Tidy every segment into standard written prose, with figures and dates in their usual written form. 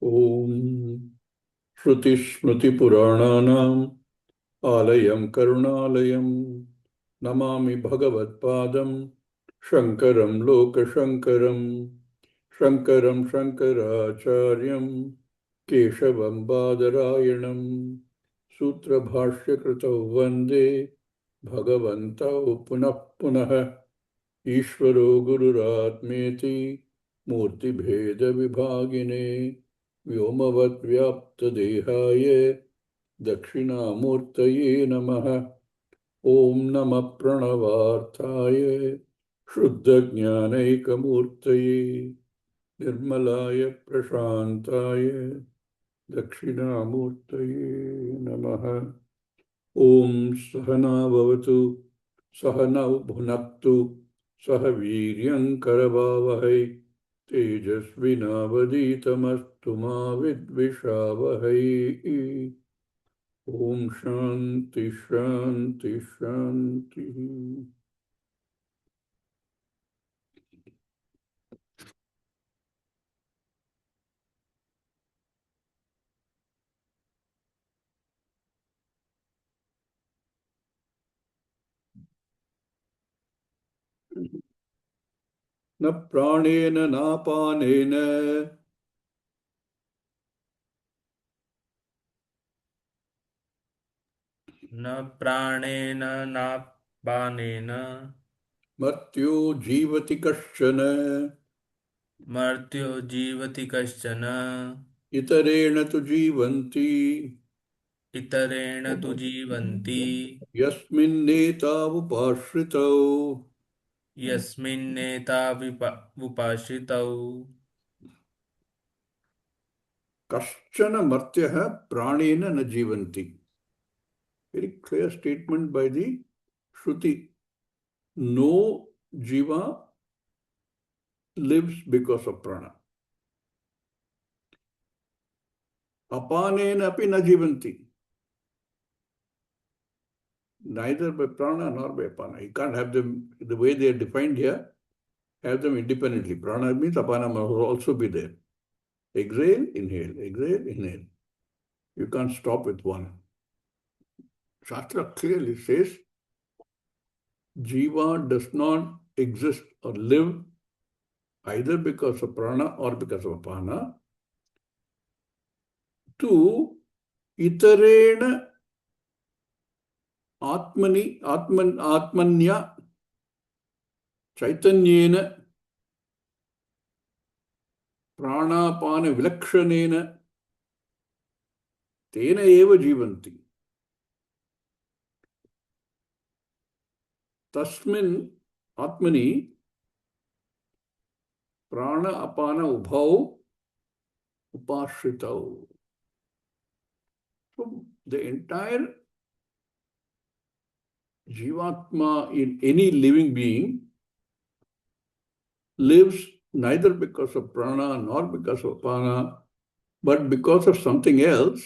Om Shruti Smriti Purananam Alayam Karunalayam Namami Bhagavad Padam Shankaram Loka Shankaram Shankaram Shankaracharyam Keshavam Badarayanam Sutra Bhashya Kritau Vande Bhagavantau Punah Punah Ishvaro Gururatmeti Murti Bheda Vibhagine Vyomavat Vyapta Dehaye Dakshinamurtaye Namaha Om Namah Pranavarthaye Shuddha Jnanaikamurtaye Nirmalaya Prashantaye Dakshinamurtaye Namaha Om Sahana Bhavatu Sahana Bhunaktu Sahaviryam Karavavahai Tejasvinavaditamastu ma vidvishavahai. Om Shanti Shanti Shanti. Na pranena na panena न प्राणेन नापानेन Martyo Jivati Kashchana मर्त्यो जीवति कश्चन Itarena tu Jivanti इतरेण तु जीवन्ति Yasminnetavupashritau यस्मिन्नेतावुपाश्रितौ Kashchana Martyaha Pranena na Jivanti. Very clear statement by the Shruti. No Jiva lives because of prana. Apanena api na jivanti. Neither by prana nor by apana. You can't have them the way they are defined here, have them independently. Prana means apana must also be there. Exhale, inhale, exhale, inhale. You can't stop with one. Shastra clearly says Jiva does not exist or live either because of prana or because of apana. To itarena atmanya chaitanyena pranapana vilakshanena tena eva jivanti. Tasmin atmani prana apana ubhau upashritau. So the entire jivatma in any living being lives neither because of prana nor because of apana, but because of something else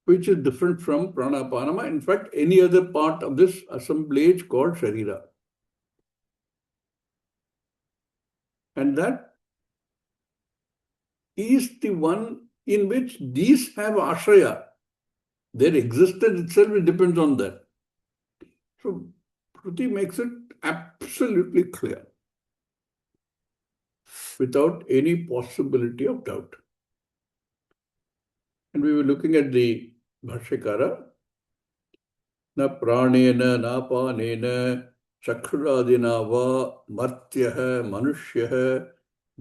which is different from prana apana. In fact, any other part of this assemblage called sharira. And that is the one in which these have ashraya. Their existence itself depends on that. So Shruti makes it absolutely clear without any possibility of doubt. And we were looking at the Bhashyakara. Na pranena na panena chakshuradina va martyaha manushyaha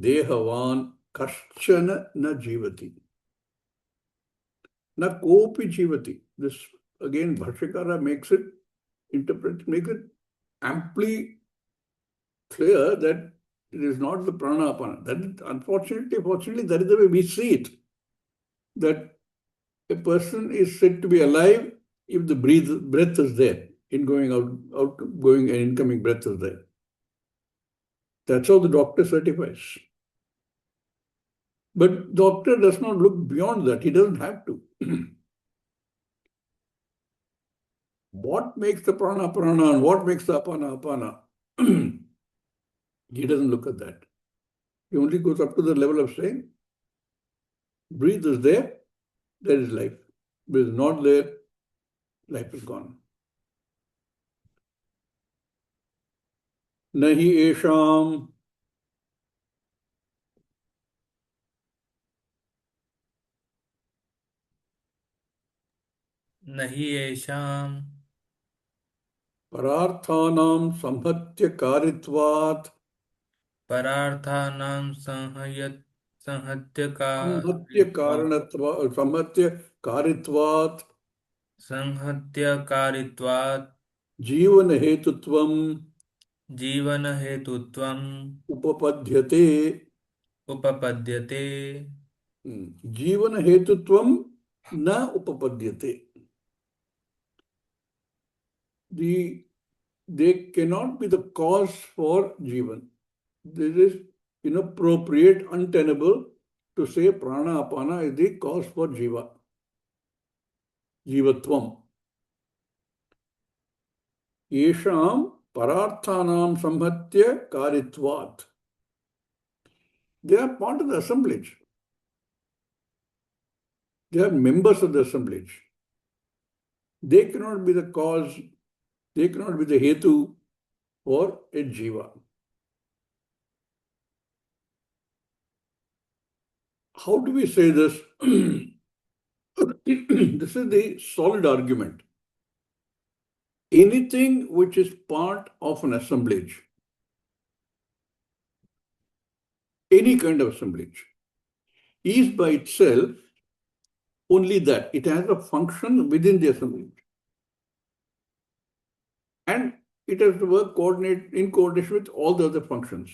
dehavan kaschana na jivati. Na kopi jivati. This again Bhashyakara makes it make it amply clear that it is not the prana apana. That is, fortunately, that is the way we see it. That a person is said to be alive if the breath is there, ingoing, outgoing, and incoming breath is there. That's how the doctor certifies. But doctor does not look beyond that. He doesn't have to. What makes the prana and what makes the apana? He doesn't look at that. He only goes up to the level of saying, breathe is there, there is life. Breathe is not there, life is gone. Nahi esham नहि येषाम् pararthanam samhatya karitvat परार्थानां samhatya संहत्यकारित्वात् karanatva samhatya karitvat संहत्यकारित्वात् जीवन हेतुत्वम जीवनहेतुत्वम् upapadhyate. उपपद्यते जीवन हेतुत्वम न upapadyate. They cannot be the cause for jivan. This is inappropriate, untenable to say prana apana is the cause for jiva, jivatvam. Yesham pararthanam samhatya karitvat. They are part of the assemblage. They are members of the assemblage. They cannot be the cause, they cannot be the hetu for a jiva. How do we say this? This is the solid argument. Anything which is part of an assemblage, any kind of assemblage, is by itself only that. It has a function within the assemblage. And it has to work in coordination with all the other functions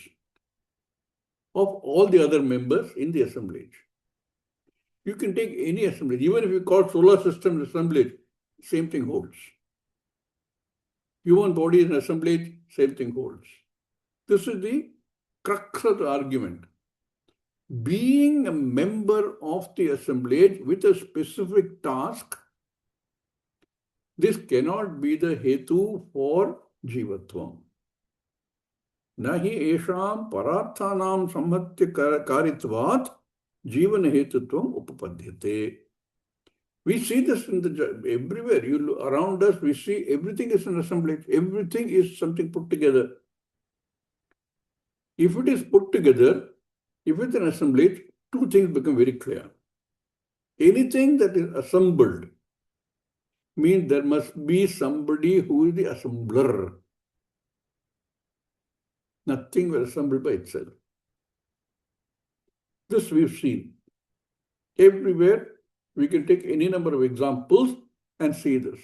of all the other members in the assemblage. You can take any assemblage, even if you call solar system assemblage, same thing holds. Human body is an assemblage, same thing holds. This is the crux of the argument. Being a member of the assemblage with a specific task, this cannot be the hetu for jivatvam. Nahi esham pararthanam samhatya karitvat jivana hetutvam upapadyate. We see this in everywhere. You look around us, we see everything is an assemblage. Everything is something put together. If it is put together, if it's an assemblage, two things become very clear. Anything that is assembled means there must be somebody who is the assembler. Nothing will assemble by itself. This we've seen. Everywhere, we can take any number of examples and see this.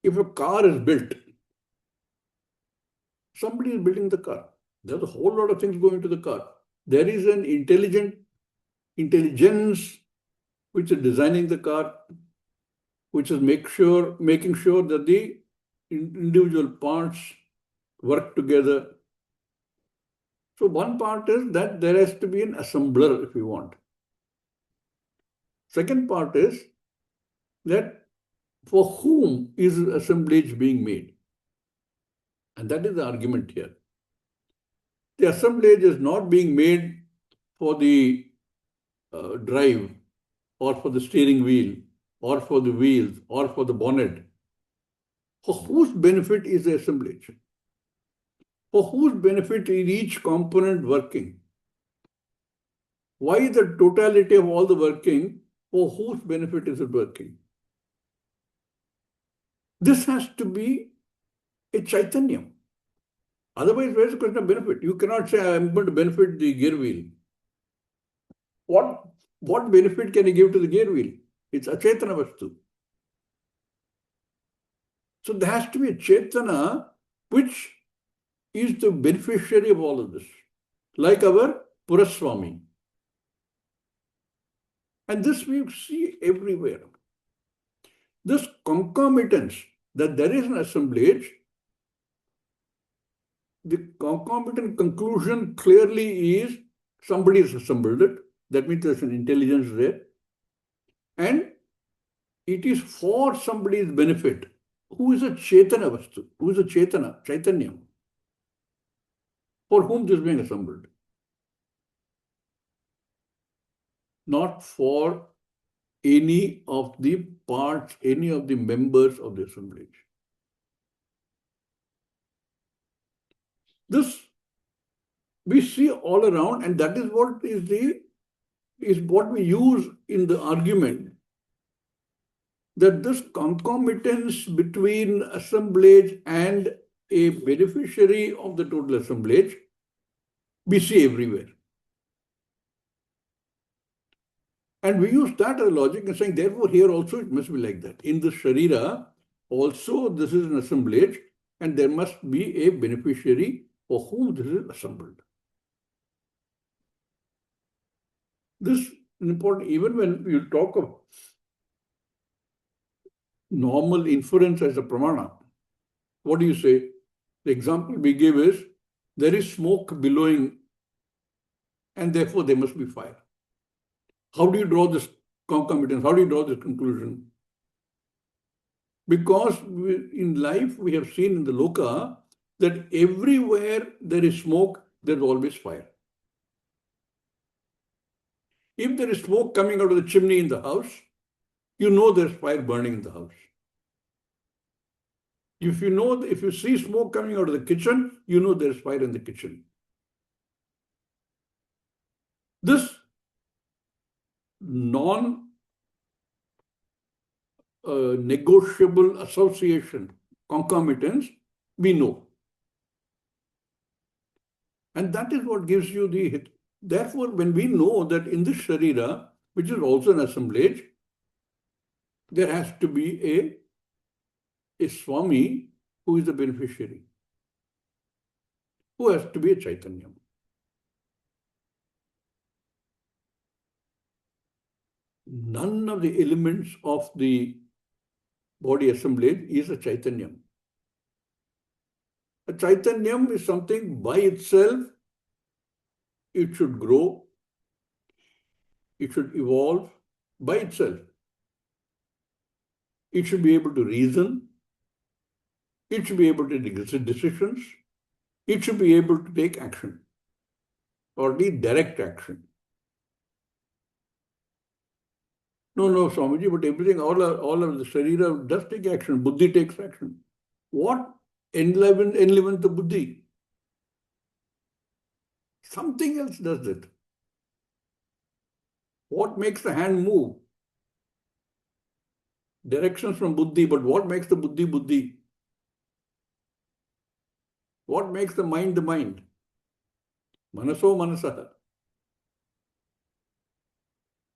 If a car is built, somebody is building the car. There's a whole lot of things going into the car. There is an intelligence which is designing the car, which is making sure that the individual parts work together. So one part is that there has to be an assembler if you want. Second part is that for whom is assemblage being made? And that is the argument here. The assemblage is not being made for the drive or for the steering wheel or for the wheels or for the bonnet. For whose benefit is the assemblage? For whose benefit is each component working? Why the totality of all the working? For whose benefit is it working? This has to be a Chaitanyam. Otherwise, where is the question of benefit? You cannot say, I am going to benefit the gear wheel. What benefit can you give to the gear wheel? It's achetana vastu. So there has to be a Chaitana which is the beneficiary of all of this, like our Puraswami. And this we see everywhere. This concomitance that there is an assemblage, the concomitant conclusion clearly is somebody has assembled it. That means there's an intelligence there. And it is for somebody's benefit. Who is a Chaitana Vastu? Who is a Chaitanya? For whom this is being assembled? Not for any of the parts, any of the members of the assemblage. This we see all around, and that is what we use in the argument, that this concomitance between assemblage and a beneficiary of the total assemblage we see everywhere. And we use that as logic and saying, therefore, here also it must be like that. In the Sharira, also this is an assemblage, and there must be a beneficiary for whom this is assembled. This is important even when you talk of normal inference as a pramana. What do you say? The example we give is, there is smoke billowing, and therefore there must be fire. How do you draw this concomitance? How do you draw this conclusion? Because in life we have seen in the Loka that everywhere there is smoke, there is always fire. If there is smoke coming out of the chimney in the house, you know there's fire burning in the house. If you see smoke coming out of the kitchen, you know there's fire in the kitchen. This non-negotiable association, concomitance, we know. And that is what gives you the hit. Therefore, when we know that in this Sharira, which is also an assemblage, there has to be a Swami who is the beneficiary, who has to be a Chaitanya. None of the elements of the body assemblage is a Chaitanyam. A Chaitanyam is something by itself. It should grow. It should evolve by itself. It should be able to reason. It should be able to take decisions. It should be able to take action, or the direct action. No, Swamiji, but everything, all of the Sharira does take action. Buddhi takes action. What enlivens the Buddhi? Something else does it. What makes the hand move? Directions from Buddhi, but what makes the Buddhi Buddhi? What makes the mind the mind? Manaso Manasaha.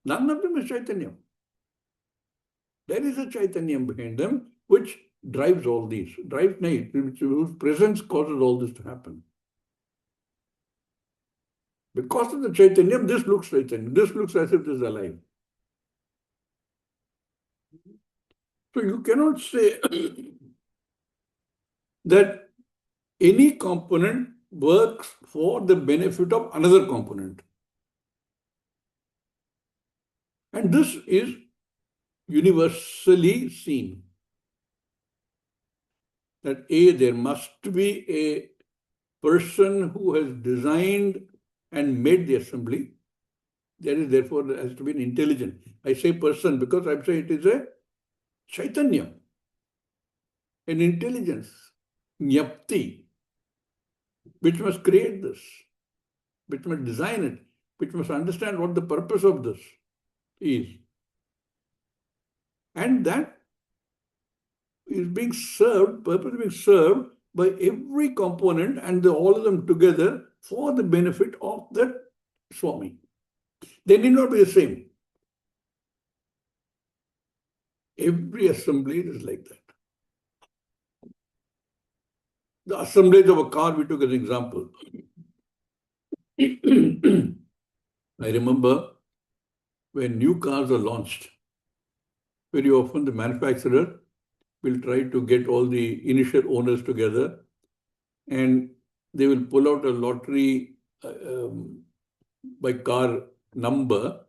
None of them is Chaitanya. There is a Chaitanyam behind them which drives all these, whose presence causes all this to happen. Because of the Chaitanyam, this looks Chaitanya. This looks as if it is alive. So you cannot say that any component works for the benefit of another component. And this is universally seen. That there must be a person who has designed and made the assembly. Therefore, there has to be an intelligent. I say person because I'm saying it is a Chaitanya, an intelligence, Nyapti, which must create this, which must design it, which must understand what the purpose of this is. And that is being served, purposely being served by every component and all of them together for the benefit of that Swami. They need not be the same. Every assembly is like that. The assemblage of a car we took as an example. I remember when new cars are launched, very often the manufacturer will try to get all the initial owners together and they will pull out a lottery by car number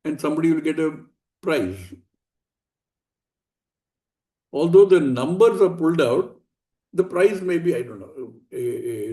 and somebody will get a prize. Although the numbers are pulled out, the prize may be, I don't know, a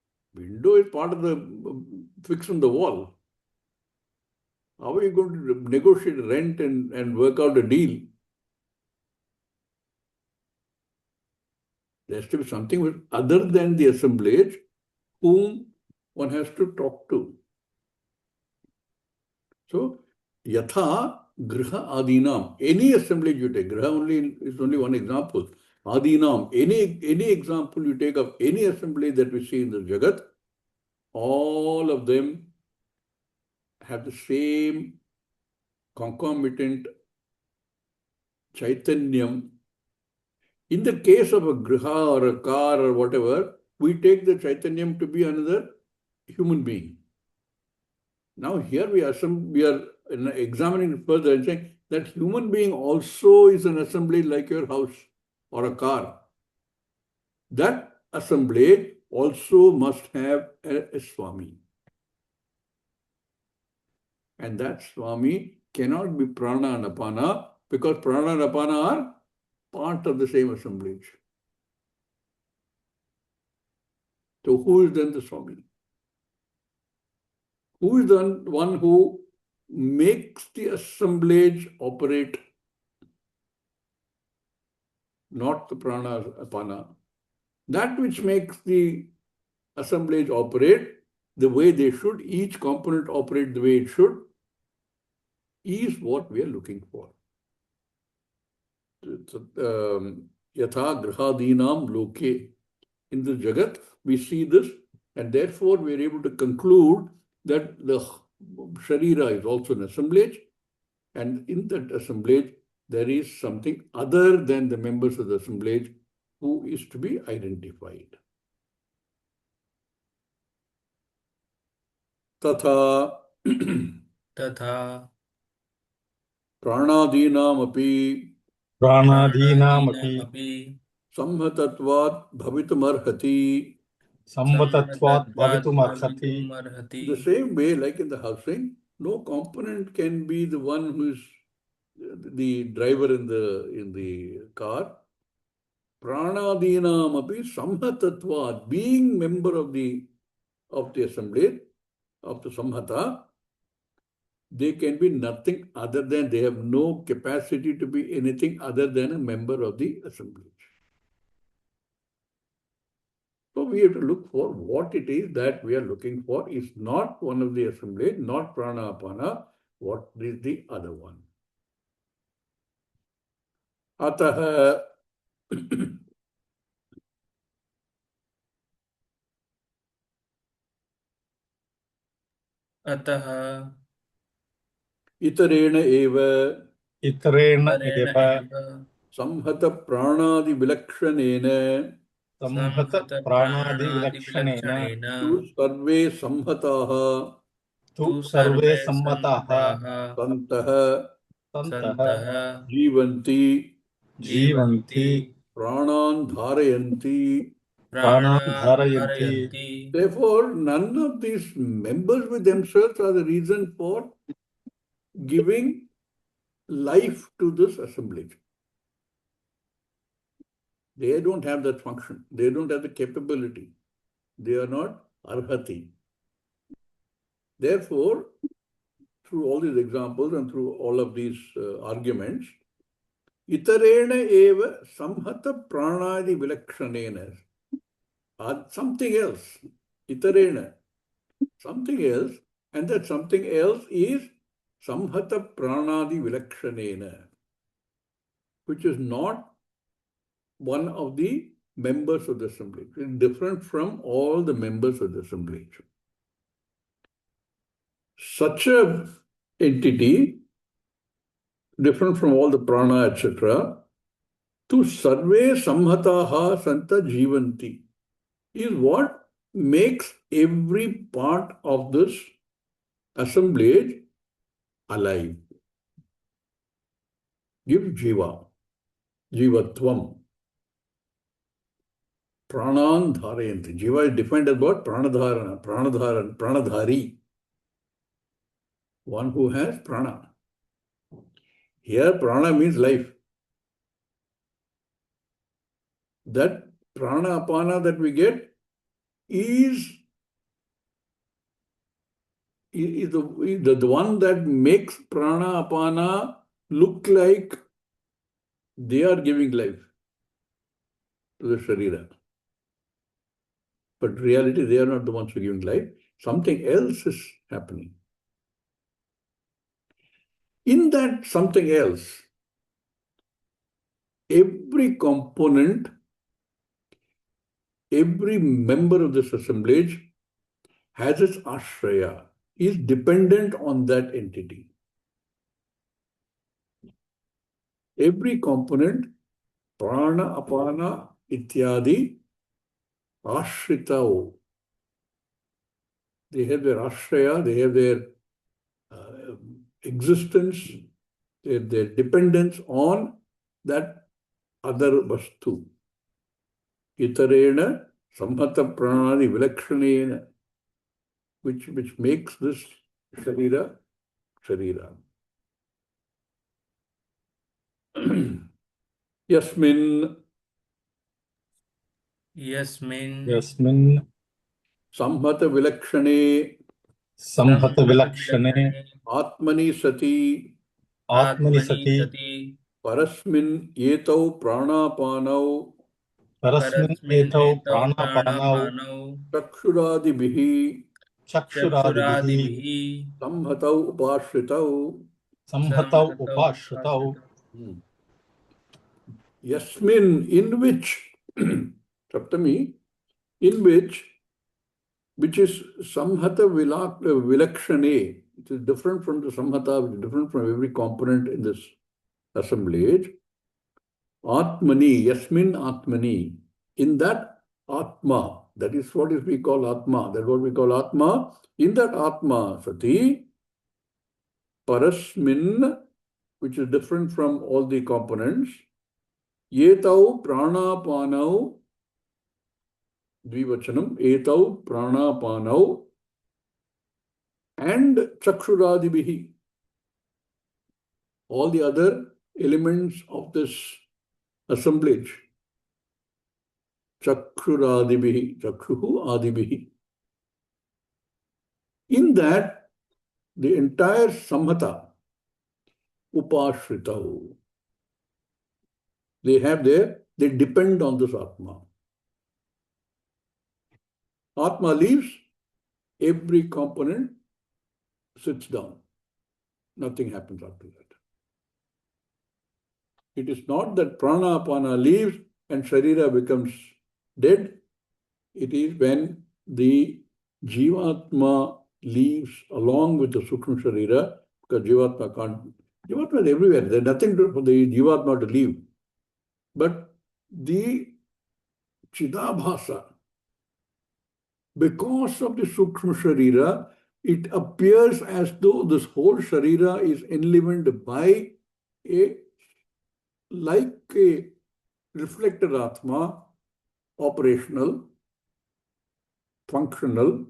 Window is part of the fix on the wall. How are you going to negotiate rent and work out a deal? There has to be something other than the assemblage whom one has to talk to. So, yatha griha adinam, any assemblage you take, griha only is only one example. Adinam, any example you take of any assembly that we see in the Jagat, all of them have the same concomitant chaitanyam. In the case of a griha or a car or whatever, we take the chaitanyam to be another human being. Now here we are examining it further and saying that human being also is an assembly like your house or a car. That assembly also must have a Swami. And that Swami cannot be prana and apana because prana and apana are part of the same assemblage. So who is then the Swami? Who is the one who makes the assemblage operate? Not the prana apana. That which makes the assemblage operate the way they should, each component operate the way it should, is what we are looking for. Yatha grihadinam loke. In the Jagat, we see this, and therefore we are able to conclude that the Sharira is also an assemblage, and in that assemblage, there is something other than the members of the assemblage who is to be identified. Tatha तथा pranadinamapi प्राणादीनामपि samhatatvat bhavitumarhati. संवतत्वात् संवतत्वात् भवितुमर्हति. भवितुमर्हति. The same way, like in the housing, no component can be the one who is the driver in the car. Pranadinamapi samhatatvat, being member of the assembly, of the samhata, they can be nothing other than, they have no capacity to be anything other than a member of the assembly. So we have to look for what it is that we are looking for. Is not one of the assembly, not prana apana. What is the other one? Ataha अतः itarena eva इतरेण परेण एव एव samhata pranadi vilakshanena संहत संहत प्राणादिविलक्षणेन प्राणादिविलक्षणेन tu sarve samhataha तु तु सर्वे सर्वे सम्मताः सम्मताः santaha सन्तः सन्तः jivanti जीवन्ति pranan dharayanti. प्राणान् प्राणान् धारयन्ति. धारयन्ति. Therefore, none of these members with themselves are the reason for giving life to this assemblage. They don't have that function. They don't have the capability. They are not arhati. Therefore, through all these examples and through all of these arguments, itarena eva samhata pranadi vilakshanena. Something else, itarena, something else, and that something else is samhata pranadi vilakshanena, which is not one of the members of the assembly. It's different from all the members of the assembly. Such a entity, different from all the prana, etc., to sarve samhataha santa jivanti, is what makes every part of this assemblage alive. Give jiva, jivatvam. Pranan dharayanti. Jiva is defined as what? Pranadharana, pranadhari. One who has prana. Here prana means life. That prana apana that we get is is the one that makes prana apana look like they are giving life to the sharira. But in reality, they are not the ones who are giving life. Something else is happening. In that something else, every component, every member of this assemblage has its ashraya, is dependent on that entity. Every component, prana, apana, ityadi, ashritao. They have their ashraya, they have their existence, their dependence on that other vastu. Itarena samhata pranadi vilakshana, which makes this sharira. Yasmin यस्मिन् samhata vilakshane संहतविलक्षणे atmani sati आत्मनि सति parasmin etau pranapanau परस्मिन् एतौ प्राणापानौ चक्षुरादिभिः चक्षुरादिभिः संहतौ उपाश्रितौ संहतौ उपाश्रितौ यस्मिन्, in which Saptami, in which is samhata vilakshane, it is different from the samhata, which is different from every component in this assemblage. Atmani, yasmin atmani, in that atma, that is what we call atma, that is what we call atma. In that atma, sati, parasmin, which is different from all the components, etau pranapanau, dvivachanam, etau pranapanau, and chakshuradibihi, all the other elements of this assemblage. Chakshuradibihi, chakshuhu adibihi. In that, the entire samhata, upashritahu, they depend on this Atma. Atma leaves, every component sits down. Nothing happens after that. It is not that prana apana leaves and sharira becomes dead. It is when the jivatma leaves along with the sukshma sharira, because jivatma is everywhere. There's nothing for the jivatma to leave. But the chidabhasa, because of the sukshma sharira, it appears as though this whole sharira is enlivened by like a reflected atma, operational, functional,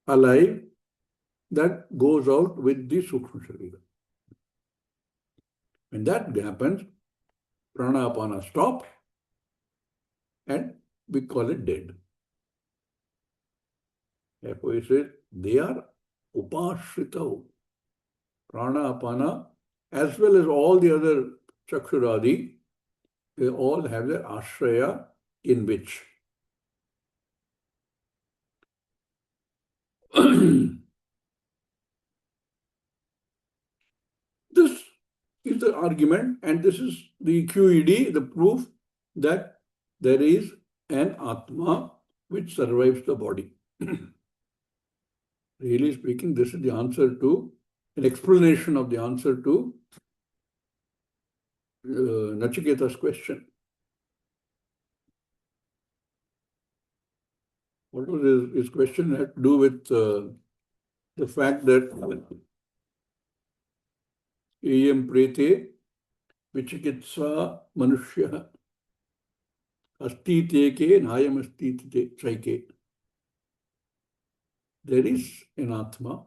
alive, that goes out with the sukshma sharira. When that happens, prana apana stop, and we call it dead. Therefore, he says they are upashritav. Prana apana, as well as all the other chakshuradi, they all have their ashraya in which. This is the argument, and this is the QED, the proof that there is an Atma which survives the body. Really speaking, this is the answer to, an explanation of the answer to Nachiketa's question. What was his question? Had to do with the fact that Iyam prete vichikitsa manushya asti teke nayam asti chaike. There is an Atma,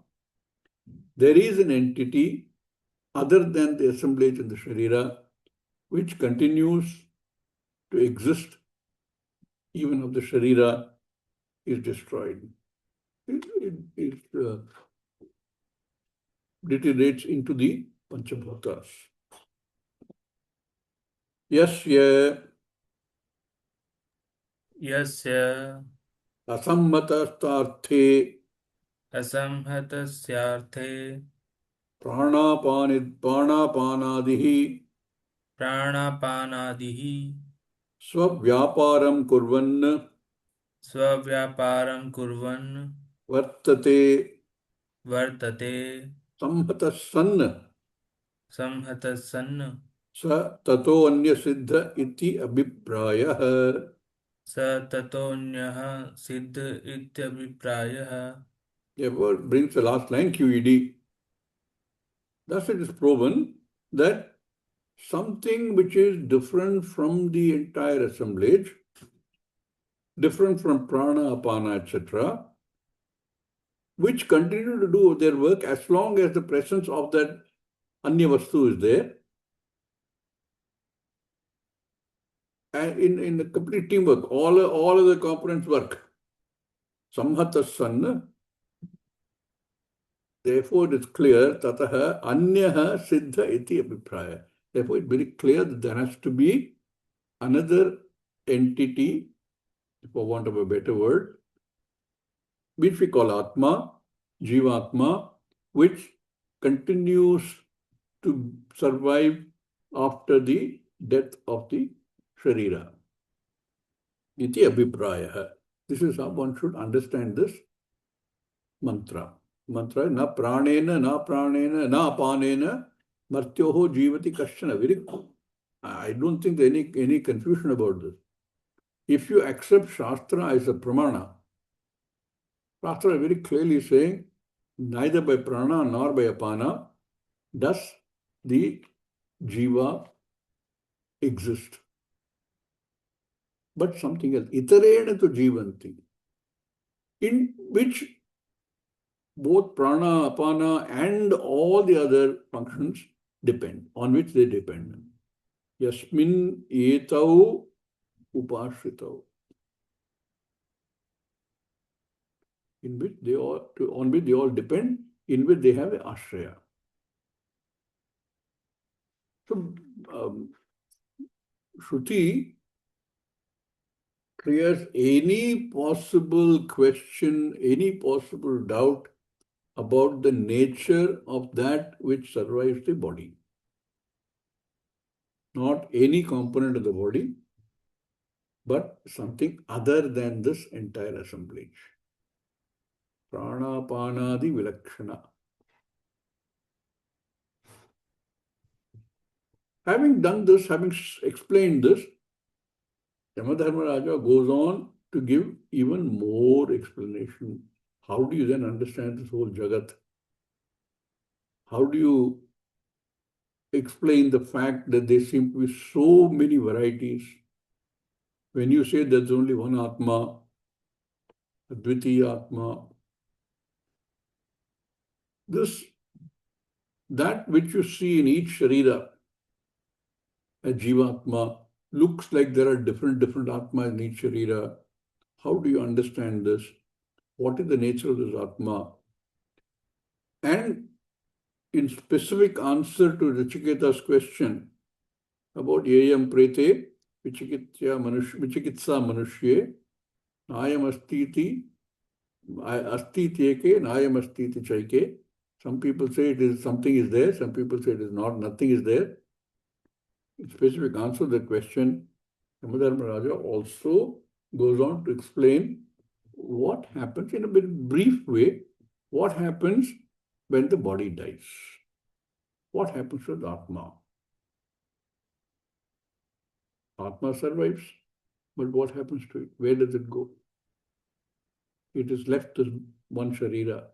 there is an entity other than the assemblage in the Sharira which continues to exist even if the Sharira is destroyed. deteriorates into the Panchabhutas. Yasya Yasya asammatastarthe asamhatasyarthe pranapanadihi pranapanadihi swavyaparam kurvan स्वव्यापारं कुर्वन् vartate वर्तते samhatasan संहतः सन् sa tato anya siddha iti abhiprayah. स ततोऽन्यः सिद्ध इत्यभिप्रायः. Therefore, brings the last line QED. Thus it is proven that something which is different from the entire assemblage, different from prana, apana, etc., which continue to do their work as long as the presence of that anya vastu is there, and in the complete teamwork, all of the components work. Samhatasan. Therefore, it is clear, tataha anyaha siddha iti abhipraya. Therefore, it is very clear that there has to be another entity, for want of a better word, which we call Atma, Jivatma, which continues to survive after the death of the Sharira. Iti abhipraya. This is how one should understand this mantra. Mantra na pranena, na pranena, na apanena, martyoho jivati kashana. I don't think there is any confusion about this. If you accept Shastra as a pramana, Shastra is very clearly saying neither by prana nor by apana does the jiva exist, but something else. Itarena to jivanti, in which both prana, apana, and all the other functions depend, on which they depend. Yasmin etau upashritau, in which they all, on which they all depend, in which they have a ashraya. So, Shruti clears any possible question, any possible doubt about the nature of that which survives the body. Not any component of the body, but something other than this entire assemblage. Pranapanadi vilakshana. Having done this, having explained this, Yamadharmaraja goes on to give even more explanation. How do you then understand this whole Jagat? How do you explain the fact that there seem to be so many varieties? When you say there's only one Atma, Advitiya Atma, that which you see in each Sharira, a Jivatma, looks like there are different Atmas in each Sharira. How do you understand this? What is the nature of this Atma? And in specific answer to Richiketa's question about Yayam Prete, Vichikitsa Manushye, Nayam Astiti, Astiteke, Nayam Astiti Chaike. Some people say it is something is there, some people say it is not, nothing is there. In specific answer to the question, Yamadharmaraja also goes on to explain what happens in a very brief way, what happens when the body dies. What happens to the Atma? Atma survives, but what happens to it? Where does it go? It is left as one Sharira.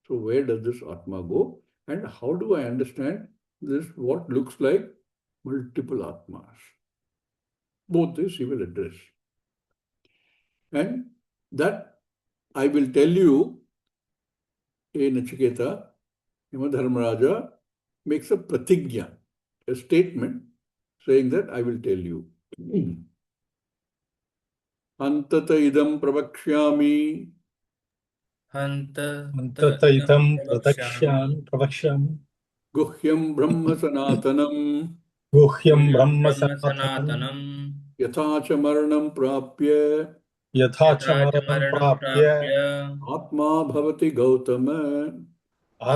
So where does this Atma go? And how do I understand this, what looks like multiple Atmas? Both this he will address. And that I will tell you, Nachiketa, Yamadharmaraja makes a pratigya, a statement saying that I will tell you. Antata idam pravakshyami. हन्त अन्तत इदं प्रवक्ष्यामि गुह्यं ब्रह्म सनातनम् गुह्यं गुह्यं ब्रह्म ब्रह्म सनातनं सनातनम् यथा च मरणं प्राप्य यथा च यथा च मरणं मरणं प्राप्य प्राप्य आत्मा भवति गौतम।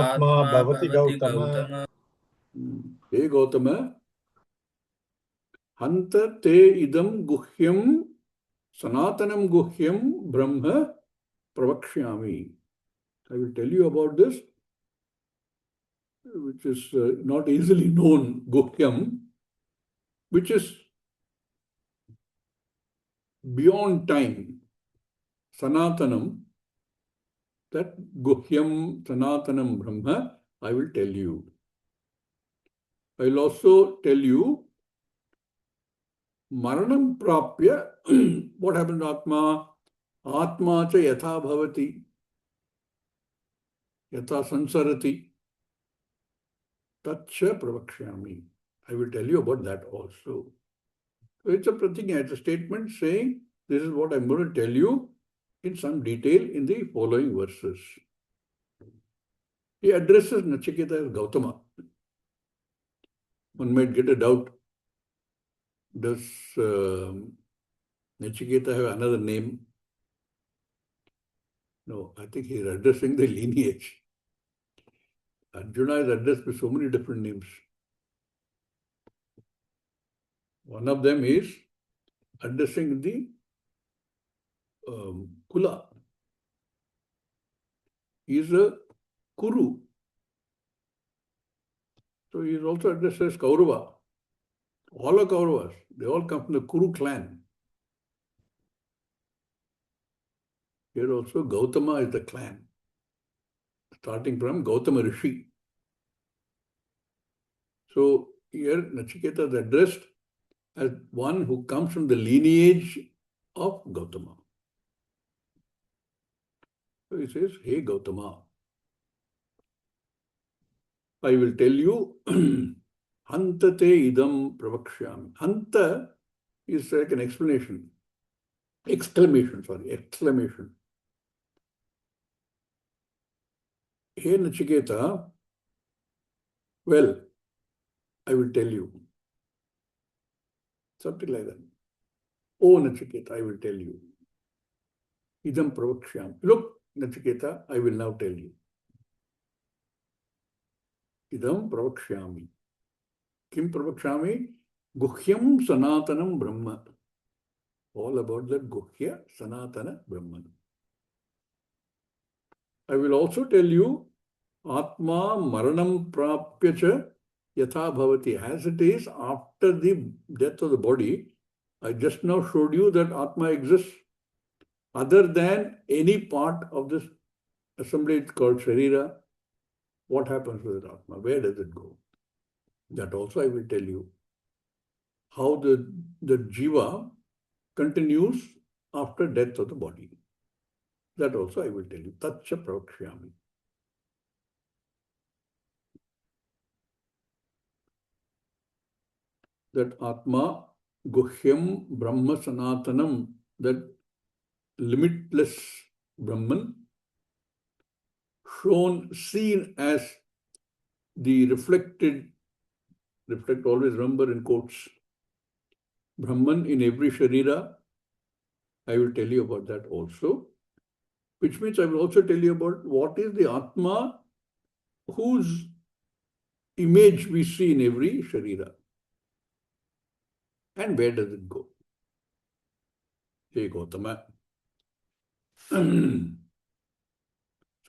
आत्मा भवति भवति गौतम। गौतम। हे गौतम, हन्त ते इदं गुह्यं सनातनं गुह्यं ब्रह्म pravakshami. I will tell you about this, which is not easily known, guhyam, which is beyond time. Sanatanam, that guhyam sanatanam brahma, I will tell you. I will also tell you maranam prapya, what happens to Atma? Atma cha yatha bhavati, yatha sansarati, tatsha pravakshami. I will tell you about that also. So it's a pratigna, it's a statement saying, this is what I'm going to tell you in some detail in the following verses. He addresses Nachiketa as Gautama. One might get a doubt. Does Nachiketa have another name? No, I think he's addressing the lineage. Arjuna is addressed with so many different names. One of them is addressing the Kula. He is a Kuru. So he is also addressed as Kaurava. All are Kauravas. They all come from the Kuru clan. Here also Gautama is the clan, starting from Gautama Rishi. So here Nachiketa is addressed as one who comes from the lineage of Gautama. So he says, hey Gautama, I will tell you, Hantate idam pravakshyami. Hanta is like an explanation. Exclamation. Hey Nachiketa, well, I will tell you. Something like that. Oh Nachiketa, I will tell you. Idam pravakshyami. Look, Nachiketa, I will now tell you. Idam pravakshyami. Kim pravakshami? Guhyam sanatanam brahma. All about that Guhya Sanatana Brahman. I will also tell you Atma Maranam Prapyacha Yatha Bhavati. As it is after the death of the body, I just now showed you that Atma exists. Other than any part of this assembly called Sharira, what happens with Atma? Where does it go? That also I will tell you. How the Jiva continues after death of the body. That also I will tell you. Tatsha pravakshyami. That Atma, Guhyam, Brahma, Sanatanam, that limitless Brahman, seen as the reflect always remember in quotes, Brahman in every Sharira. I will tell you about that also. Which means I will also tell you about what is the Atma whose image we see in every Sharira. And where does it go? Hey Gautama.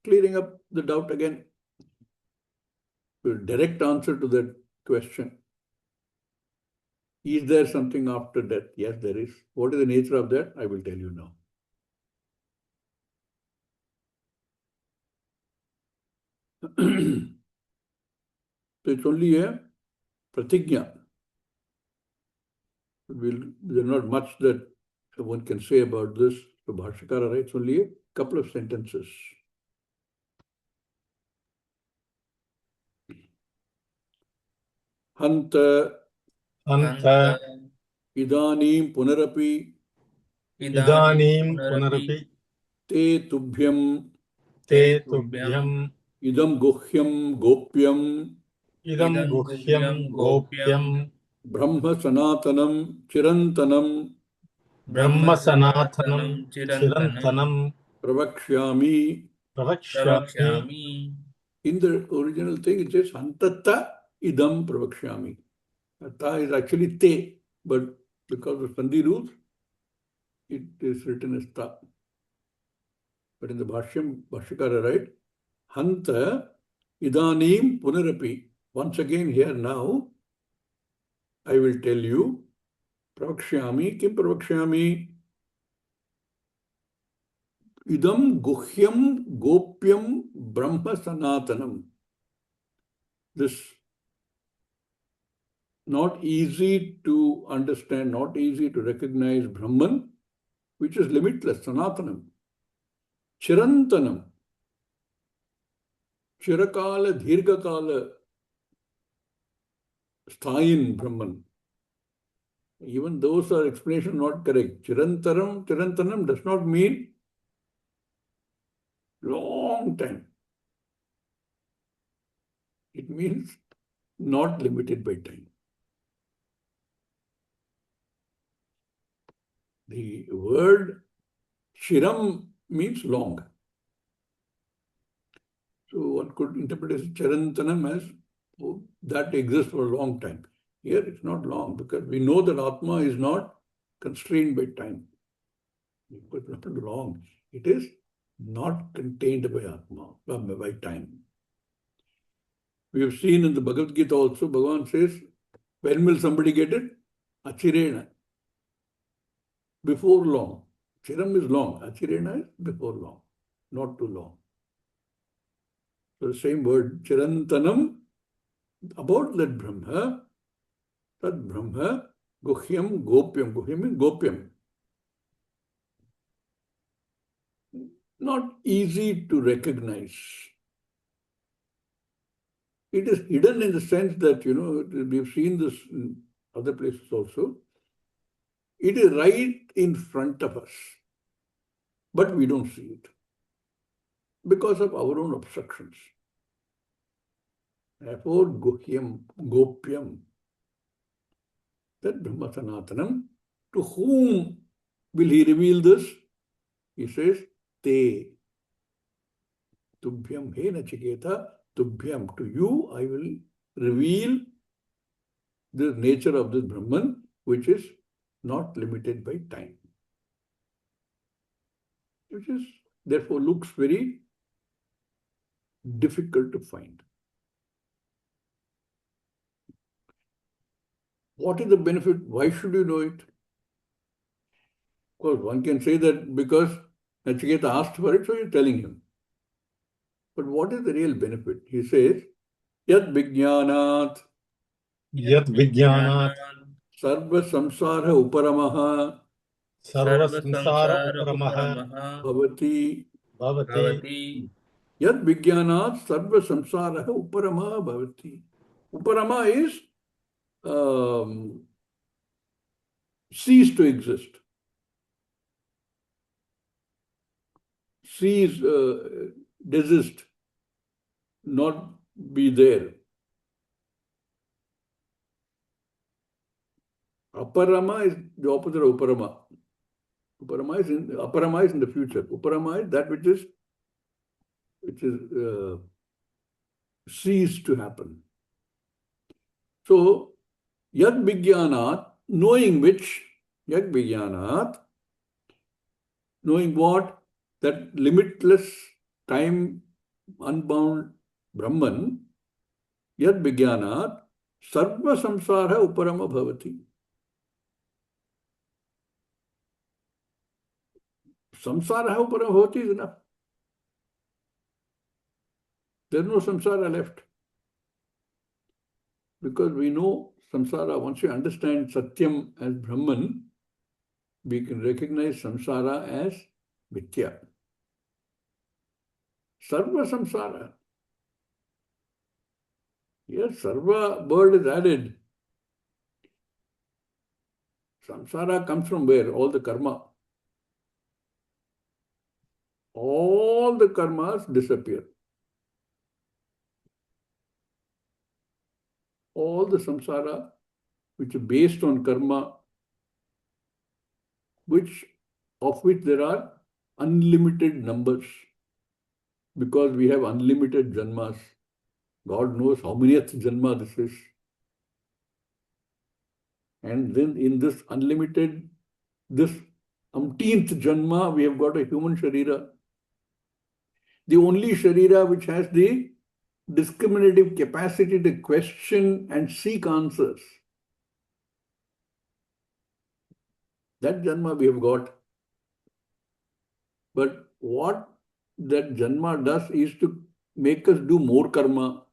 Clearing up the doubt again. A direct answer to that question. Is there something after death? Yes, there is. What is the nature of that? I will tell you now. So it's only a pratigna. There's not much that one can say about this. So Bhashyakara writes only a couple of sentences. Hanta Anta idanim punarapi idanim punarapi te tubhyam ते तुभ्यम् idam guhyam gopyam idam guhyam gopyam brahma sanatanam chirantanam brahma sanathanam chirantanam chirantanam pravakshyami. pravakshyami. In the original thing, it says Antatta idam pravakshyami. Ta is actually te, but because of Sandhi rules, it is written as ta. But in the Bashyam, Bhashyakara, right? Hanta idanim punarapi. Once again here now, I will tell you, pravakshyami, kim pravakshyami? Idam guhyam gopyam brahma sanatanam. This not easy to understand, not easy to recognize Brahman, which is limitless, Sanatanam. Chirantanam. Chirakala, Dhirgakala, Sthayin Brahman. Even those are explanation not correct. Chirantanam does not mean long time. It means not limited by time. The word Chiram means long. So one could interpret as Chirantanam as that exists for a long time. Here it's not long because we know that Atma is not constrained by time. It's not long. It is not contained by Atma, by time. We have seen in the Bhagavad Gita also, Bhagavan says, when will somebody get it? Achirena. Before long. Chiram is long. Achirena is before long. Not too long. So the same word, Chirantanam, about that Brahma, Tad Brahma, Guhyam, Gopyam. Guhyam means Gopyam. Not easy to recognize. It is hidden in the sense that, we've seen this in other places also. It is right in front of us, but we don't see it because of our own obstructions. Therefore, Guhyam, Gopyam, that Brahma Sanatanam, to whom will he reveal this? He says, Te. Tubhyam he Nachiketa, Tubhyam, to you I will reveal the nature of this Brahman, which is not limited by time. Which is, therefore, looks very difficult to find. What is the benefit? Why should you know it? Of course, one can say that because Nachiketa asked for it, so you're telling him. But what is the real benefit? He says, Yad Vijnanat Yad Vijnanat Sarva Samsara Uparamaha Sarva Samsara Uparamaha Bhavati Bhavati Yad Vijnanat Sarva Samsara Uparamaha Bhavati. Uparama is cease to exist. Cease, desist, not be there. Aparama is the opposite of Uparama. Aparama is in the future. Uparama is that which is ceased to happen. So, Yad Vijnanat, knowing which, Yad Vijnanat, knowing what? That limitless, time, unbound Brahman, Yad Vijnanat, Sarva Samsara Uparama Bhavati. Samsara Uparama Bhavati is enough. There is no samsara left. Because we know samsara, once you understand Satyam as Brahman, we can recognize samsara as Mithya. Sarva samsara. Yes, sarva word is added. Samsara comes from where? All the karma. all the karmas disappear. All the samsara, which is based on karma, of which there are unlimited numbers, because we have unlimited janmas. God knows how many janma this is. And then in this unlimited, this umpteenth janma, we have got a human sharira. The only sharira which has the discriminative capacity to question and seek answers. That janma we have got. But what that janma does is to make us do more karma,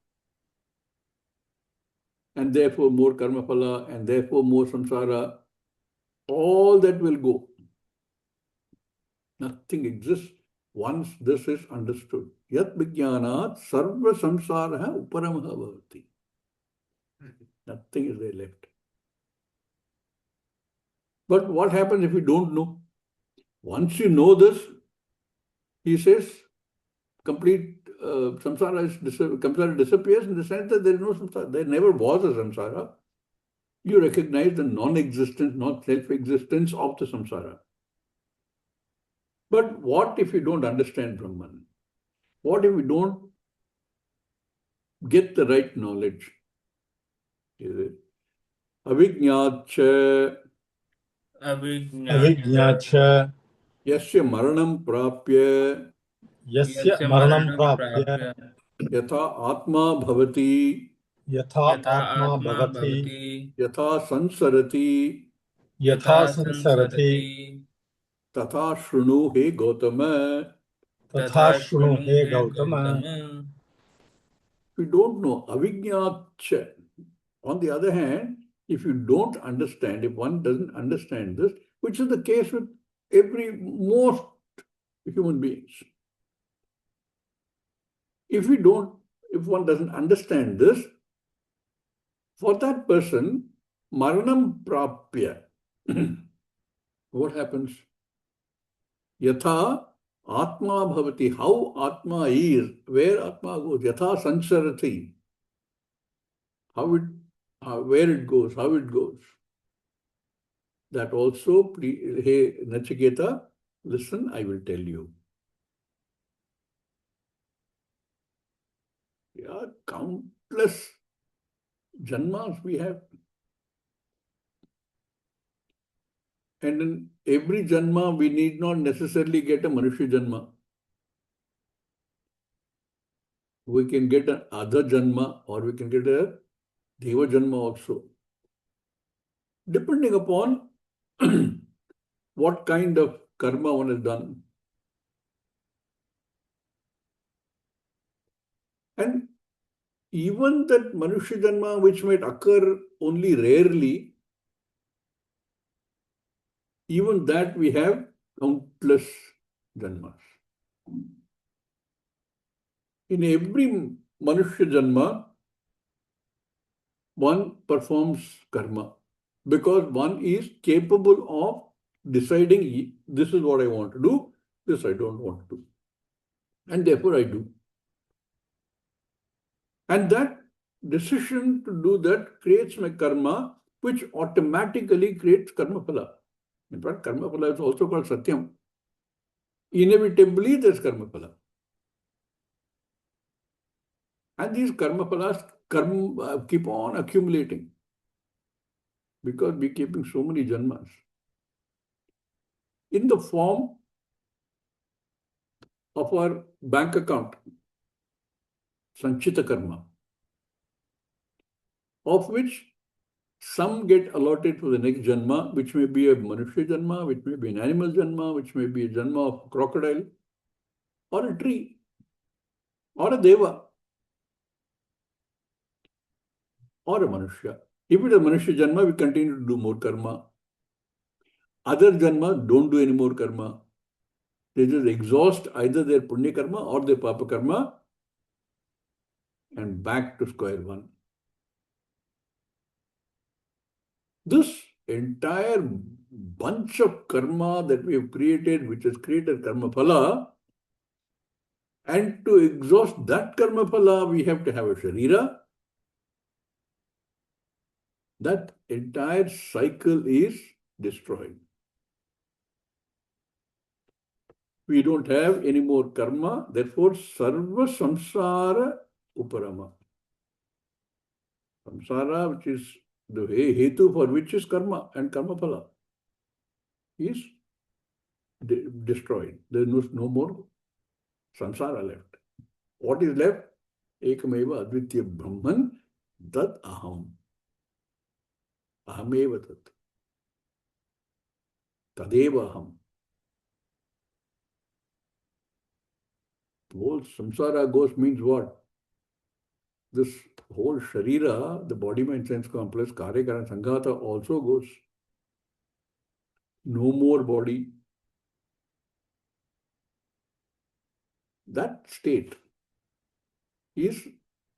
and therefore more karma phala, and therefore more samsara. All that will go. Nothing exists once this is understood. Yat vijnanat sarva samsaraha uparamaha bhavati. Nothing is there left. But what happens if you don't know? Once you know this, he says, complete samsara disappears in the sense that there is no samsara. There never was a samsara. You recognize the non-existence, not self-existence of the samsara. But what if you don't understand Brahman? What if we don't get the right knowledge? Avijñācha अविज्ञाच yasya maranam prapya यस्य मरणं प्राप्य yatha atma bhavati यथा आत्मा भवति yatha sansarati यथा संसरति tatha shrunu he Gautama. तथा शृणु हे Gautam. We don't know. Avijñācha. On the other hand, if you don't understand, if one doesn't understand this, which is the case with most human beings. If one doesn't understand this, for that person, maranam prapya, what happens? Yatha atma bhavati, how atma is, where atma goes, yatha sansarati, where it goes, how it goes. That also, hey Nachiketa, listen, I will tell you. Yeah, countless janmas we have. And in every janma, we need not necessarily get a Manushya janma. We can get an other janma, or we can get a Deva janma also. Depending upon what kind of karma one has done. And even that Manushya janma, which might occur only rarely, even that we have countless janmas. In every Manushya janma, one performs karma because one is capable of deciding this is what I want to do, this I don't want to do. And therefore I do. And that decision to do that creates my karma, which automatically creates karma phala. In fact, karma phala is also called satyam. Inevitably, there's karma phala. And these karma phalas keep on accumulating because we're keeping so many janmas in the form of our bank account, sanchita karma, of which some get allotted for the next janma, which may be a Manushya janma, which may be an animal janma, which may be a janma of a crocodile, or a tree, or a deva, or a Manushya. If it is a Manushya janma, we continue to do more karma. Other janma don't do any more karma. They just exhaust either their punya karma or their papa karma and back to square one. This entire bunch of karma that we have created, which has created karma phala, And to exhaust that karma phala, we have to have a sharira. That entire cycle is destroyed. We don't have any more karma, therefore sarva samsara uparama. Samsara, which is the hetu for which is karma and karma phala, is destroyed. There is no more samsara left. What is left? Ekameva advitya brahman tat aham. Ahameva tat. Tadeva aham. Whole samsara ghost means what? This whole sharira, the body, mind, sense complex, karya, karana, sanghata also goes. No more body. That state is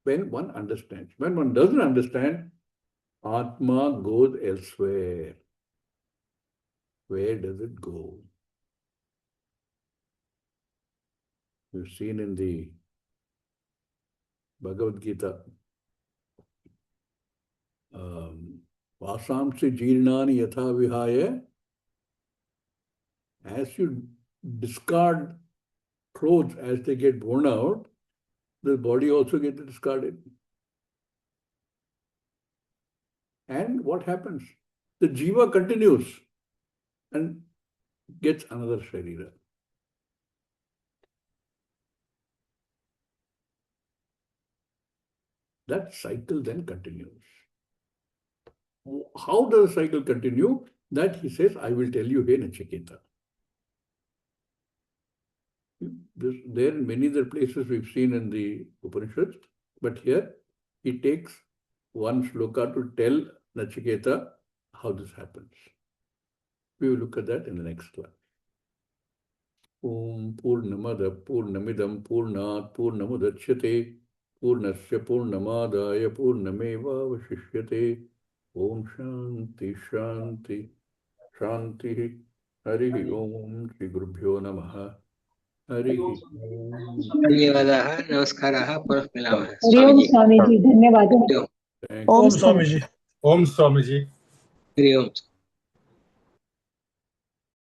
when one understands. When one doesn't understand, Atma goes elsewhere. Where does it go? We've seen in the Bhagavad Gita, Vasamsi jirnani yatha vihaya. As you discard clothes as they get worn out, the body also gets discarded. And what happens? The jiva continues and gets another sharira. That cycle then continues. How does the cycle continue? That he says, I will tell you here, Nachiketa. There in many other places we've seen in the Upanishads, but here he takes one shloka to tell Nachiketa how this happens. We will look at that in the next class. Om Purnamada Purnamidam Purnat Purnamudachyate Purnasya Purnamadaya Purnameva Vashishyate. Om Shanti Shanti Shanti. Harihi Om Shri Gurubhyo Namaha. Hari ओम धन्यवादाः नमस्काराः पुनः मिलामः हरि ओम स्वामी जी धन्यवाद ओम स्वामी जी। ओम स्वामी जी। हरि ओम।